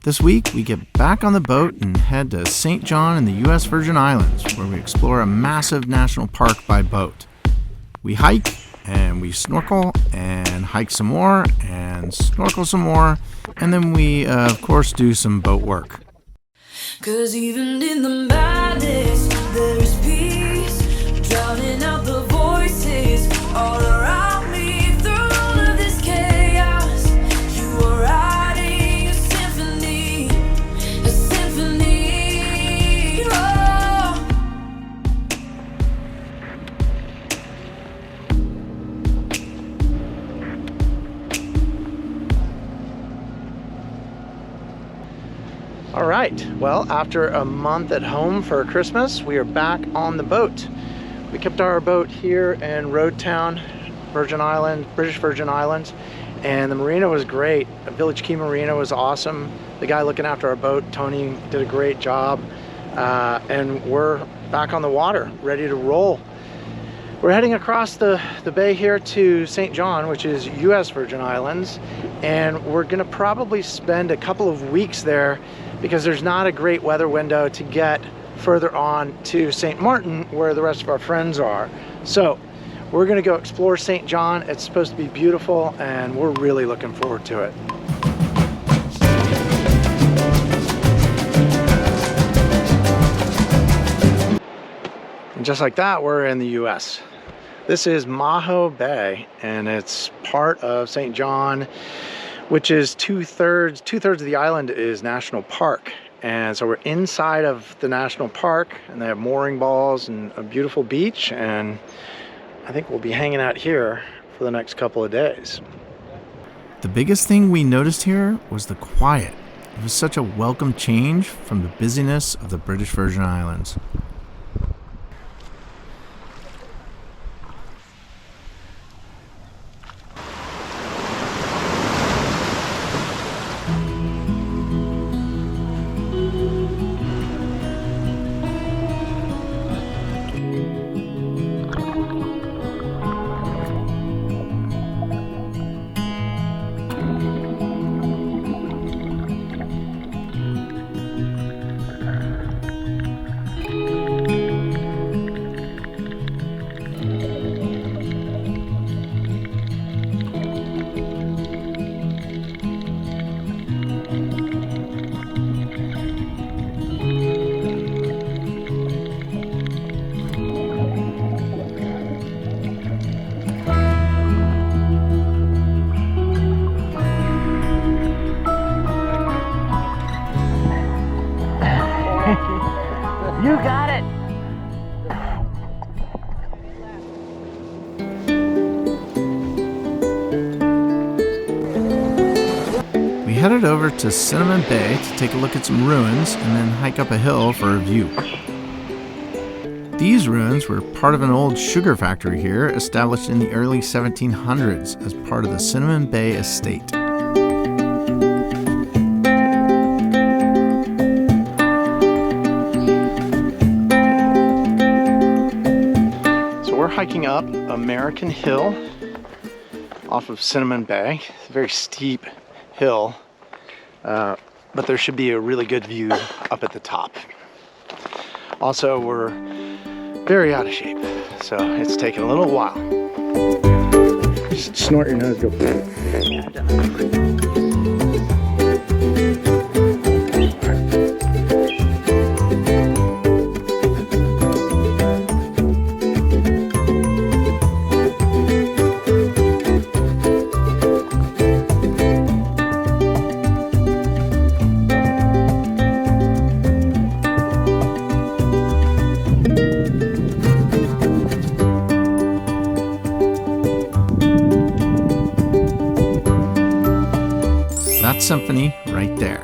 This week, we get back on the boat and head to St. John in the U.S. Virgin Islands, where we explore a massive national park by boat. We hike, and we snorkel, and hike some more, and snorkel some more, and then we, of course, do some boat work. 'Cause even in the madness, there is peace, drowning out the voices all around me. Through all of this chaos, you are writing a symphony, a symphony. Oh. All right, well, after a month at home for Christmas, we are back on the boat. We kept our boat here in Road Town, Virgin Islands, British Virgin Islands, and the marina was great. The Village Key Marina was awesome. The guy looking after our boat, Tony, did a great job, and we're back on the water, ready to roll. We're heading across the bay here to St. John, which is U.S. Virgin Islands, and we're gonna probably spend a couple of weeks there because there's not a great weather window to get further on to St. Martin, where the rest of our friends are. So we're gonna go explore St. John. It's supposed to be beautiful, and we're really looking forward to it. And just like that, we're in the US. This is Maho Bay, and it's part of St. John, which is two-thirds of the island is national park. And so we're inside of the national park, and they have mooring balls and a beautiful beach, and I think we'll be hanging out here for the next couple of days. The biggest thing we noticed here was the quiet. It was such a welcome change from the busyness of the British Virgin Islands. You got it! We headed over to Cinnamon Bay to take a look at some ruins and then hike up a hill for a view. These ruins were part of an old sugar factory here, established in the early 1700s as part of the Cinnamon Bay estate. We're hiking up American Hill off of Cinnamon Bay. It's a very steep hill, but there should be a really good view up at the top. Also, we're very out of shape, so it's taking a little while. Just snort your nose, go. That symphony right there.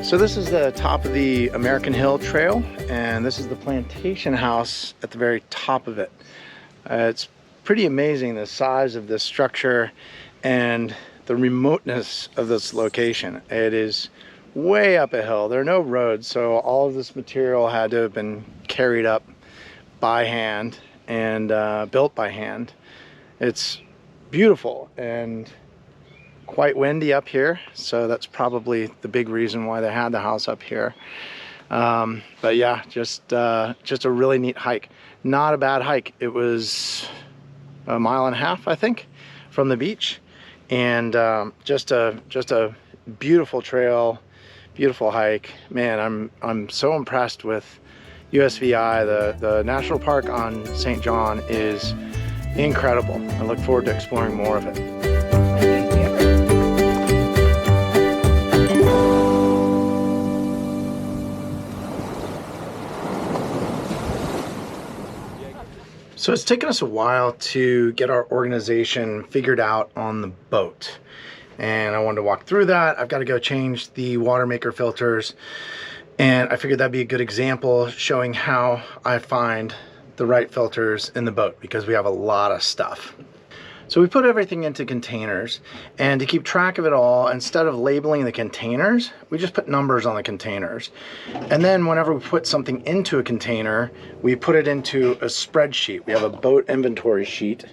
So this is the top of the American Hill Trail, and this is the plantation house at the very top of it. It's pretty amazing, the size of this structure and the remoteness of this location. It is way up a hill. There are no roads, so all of this material had to have been carried up by hand and built by hand. It's beautiful and quite windy up here, so that's probably the big reason why they had the house up here. But yeah, just a really neat hike. Not a bad hike. It was a mile and a half, I think, from the beach, and just a beautiful trail, beautiful hike. Man, I'm so impressed with USVI. The national park on St. John is incredible. I look forward to exploring more of it. So it's taken us a while to get our organization figured out on the boat, and I wanted to walk through that. I've got to go change the water maker filters, and I figured that'd be a good example showing how I find the right filters in the boat, because we have a lot of stuff. So we put everything into containers, and to keep track of it all, instead of labeling the containers, we just put numbers on the containers. And then whenever we put something into a container, we put it into a spreadsheet. We have a boat inventory sheet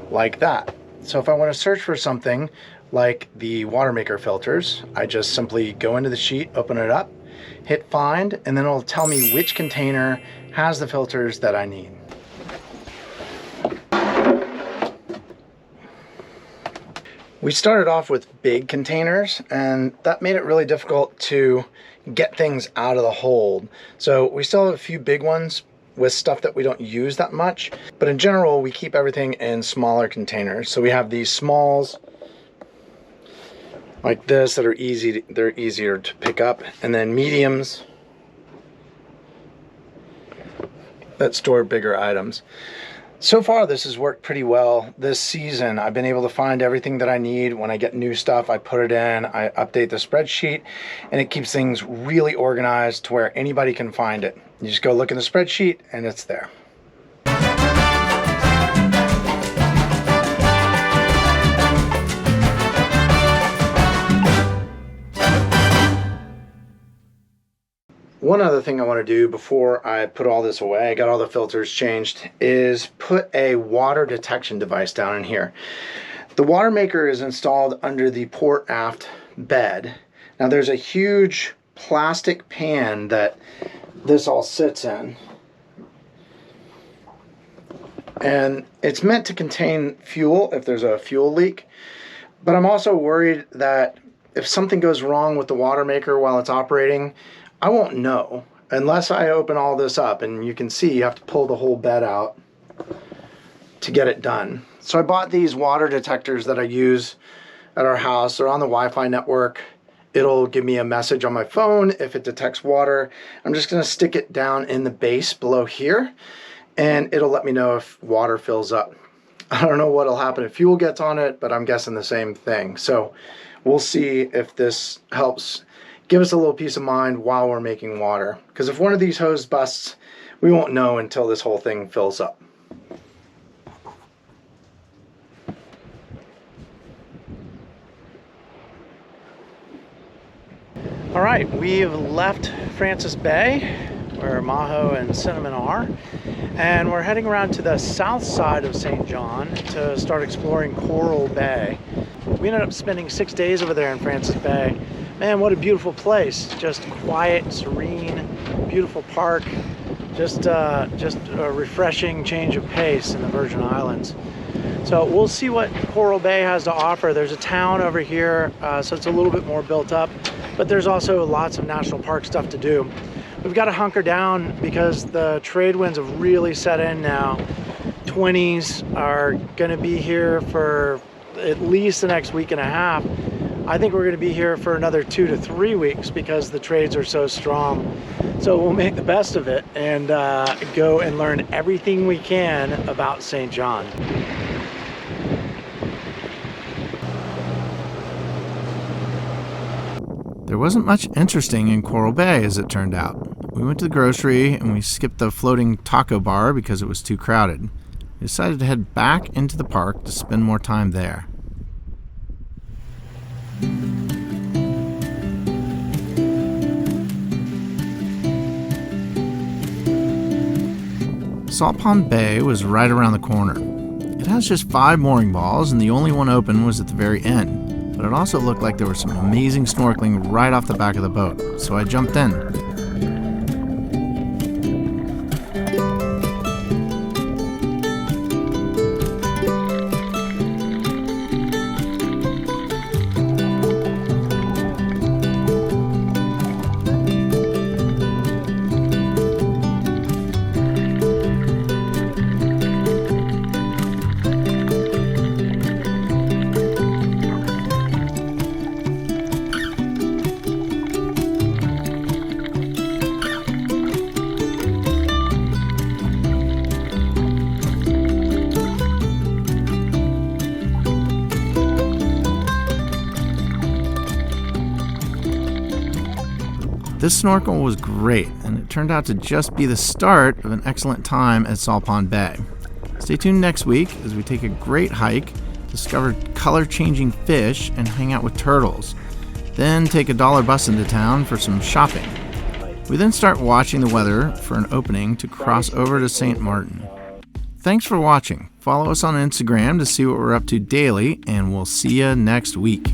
like that. So if I want to search for something like the water maker filters, I just simply go into the sheet, open it up, hit find, and then it'll tell me which container has the filters that I need. We started off with big containers, and that made it really difficult to get things out of the hold. So we still have a few big ones with stuff that we don't use that much, but in general we keep everything in smaller containers. So we have these smalls like this that are they're easier to pick up, and then mediums that store bigger items. So far this has worked pretty well this season. I've been able to find everything that I need. When I get new stuff, I put it in, I update the spreadsheet, and it keeps things really organized to where anybody can find it. You just go look in the spreadsheet and it's there. One other thing I want to do before I put all this away, I got all the filters changed, is put a water detection device down in here. The water maker is installed under the port aft bed. Now there's a huge plastic pan that this all sits in, and it's meant to contain fuel if there's a fuel leak. But I'm also worried that if something goes wrong with the water maker while it's operating, I won't know unless I open all this up, and you can see you have to pull the whole bed out to get it done. So I bought these water detectors that I use at our house. They're on the Wi-Fi network. It'll give me a message on my phone if it detects water. I'm just gonna stick it down in the base below here, and it'll let me know if water fills up. I don't know what'll happen if fuel gets on it, but I'm guessing the same thing. So we'll see if this helps give us a little peace of mind while we're making water. Because if one of these hoses busts, we won't know until this whole thing fills up. All right, we've left Francis Bay, where Maho and Cinnamon are, and we're heading around to the south side of St. John to start exploring Coral Bay. We ended up spending 6 days over there in Francis Bay. Man, what a beautiful place. Just quiet, serene, beautiful park. Just a refreshing change of pace in the Virgin Islands. So we'll see what Coral Bay has to offer. There's a town over here, so it's a little bit more built up, but there's also lots of national park stuff to do. We've got to hunker down because the trade winds have really set in now. 20s are gonna be here for at least the next week and a half. I think we're going to be here for another 2 to 3 weeks because the trades are so strong. So we'll make the best of it and go and learn everything we can about St. John. There wasn't much interesting in Coral Bay, as it turned out. We went to the grocery and we skipped the floating taco bar because it was too crowded. We decided to head back into the park to spend more time there. Salt Pond Bay was right around the corner. It has just 5 mooring balls, and the only one open was at the very end. But it also looked like there was some amazing snorkeling right off the back of the boat, so I jumped in. This snorkel was great, and it turned out to just be the start of an excellent time at Salt Pond Bay. Stay tuned next week as we take a great hike, discover color-changing fish, and hang out with turtles. Then take a dollar bus into town for some shopping. We then start watching the weather for an opening to cross over to St. Martin. Thanks for watching. Follow us on Instagram to see what we're up to daily, and we'll see you next week.